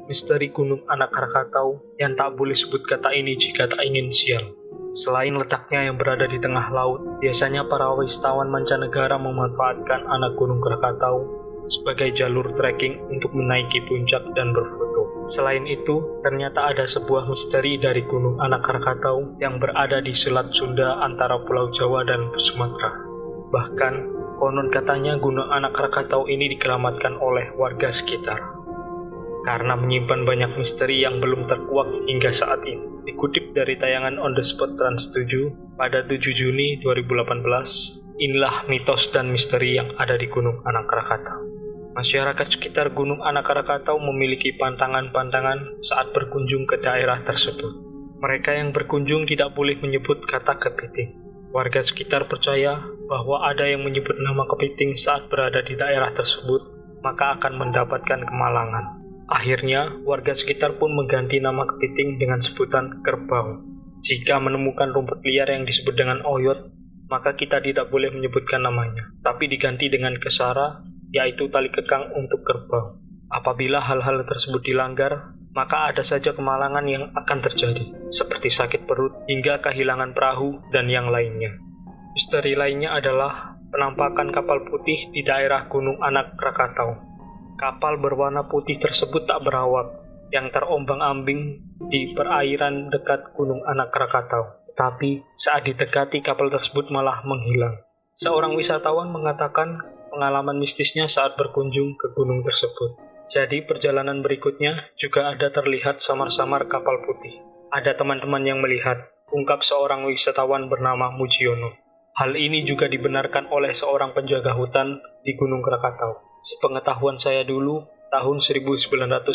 misteri Gunung Anak Krakatau yang tak boleh sebut kata ini jika tak ingin sial. Selain letaknya yang berada di tengah laut, biasanya para wisatawan mancanegara memanfaatkan anak Gunung Krakatau sebagai jalur trekking untuk menaiki puncak dan berfoto. Selain itu, ternyata ada sebuah misteri dari Gunung Anak Krakatau yang berada di Selat Sunda antara Pulau Jawa dan Sumatera. Bahkan, konon katanya Gunung Anak Krakatau ini dikeramatkan oleh warga sekitar karena menyimpan banyak misteri yang belum terkuak hingga saat ini. Dikutip dari tayangan On The Spot Trans 7 pada 7 Juni 2018, inilah mitos dan misteri yang ada di Gunung Anak Krakatau. Masyarakat sekitar Gunung Anak Krakatau memiliki pantangan-pantangan saat berkunjung ke daerah tersebut. Mereka yang berkunjung tidak boleh menyebut kata kepiting. Warga sekitar percaya bahwa ada yang menyebut nama kepiting saat berada di daerah tersebut, maka akan mendapatkan kemalangan. Akhirnya, warga sekitar pun mengganti nama kepiting dengan sebutan kerbau. Jika menemukan rumput liar yang disebut dengan oyot, maka kita tidak boleh menyebutkan namanya, tapi diganti dengan kesara, yaitu tali kekang untuk kerbau. Apabila hal-hal tersebut dilanggar, maka ada saja kemalangan yang akan terjadi, seperti sakit perut hingga kehilangan perahu dan yang lainnya. Misteri lainnya adalah penampakan kapal putih di daerah Gunung Anak Krakatau. Kapal berwarna putih tersebut tak berawak, yang terombang-ambing di perairan dekat Gunung Anak Krakatau. Tapi saat didekati, kapal tersebut malah menghilang. Seorang wisatawan mengatakan pengalaman mistisnya saat berkunjung ke gunung tersebut. Jadi perjalanan berikutnya juga ada terlihat samar-samar kapal putih. Ada teman-teman yang melihat, ungkap seorang wisatawan bernama Mujiono. Hal ini juga dibenarkan oleh seorang penjaga hutan di Gunung Krakatau. Sepengetahuan saya dulu, tahun 1978,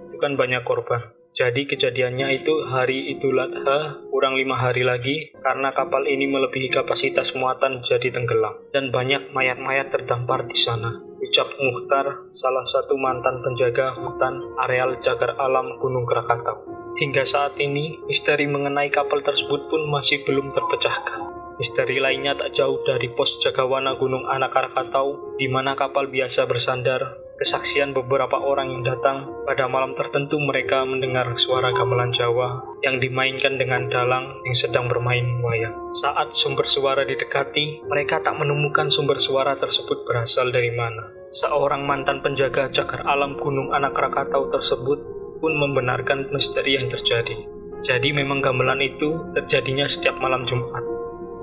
itu kan banyak korban. Jadi kejadiannya itu hari Idul Adha, kurang 5 hari lagi, karena kapal ini melebihi kapasitas muatan jadi tenggelam. Dan banyak mayat-mayat terdampar di sana. Ucap Mukhtar, salah satu mantan penjaga hutan areal cagar alam Gunung Krakatau. Hingga saat ini, misteri mengenai kapal tersebut pun masih belum terpecahkan. Misteri lainnya tak jauh dari pos jagawana Gunung Anak Krakatau, di mana kapal biasa bersandar. Kesaksian beberapa orang yang datang, pada malam tertentu mereka mendengar suara gamelan Jawa yang dimainkan dengan dalang yang sedang bermain wayang. Saat sumber suara didekati, mereka tak menemukan sumber suara tersebut berasal dari mana. Seorang mantan penjaga cagar alam Gunung Anak Krakatau tersebut pun membenarkan misteri yang terjadi. Jadi memang gamelan itu terjadinya setiap malam Jumat,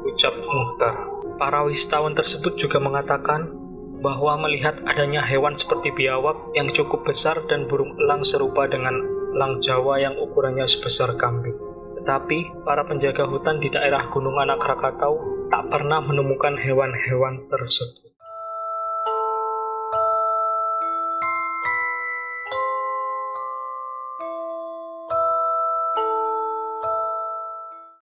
ucap Mukhtar. Para wisatawan tersebut juga mengatakan bahwa melihat adanya hewan seperti biawak yang cukup besar dan burung elang serupa dengan elang Jawa yang ukurannya sebesar kambing. Tetapi para penjaga hutan di daerah Gunung Anak Krakatau tak pernah menemukan hewan-hewan tersebut.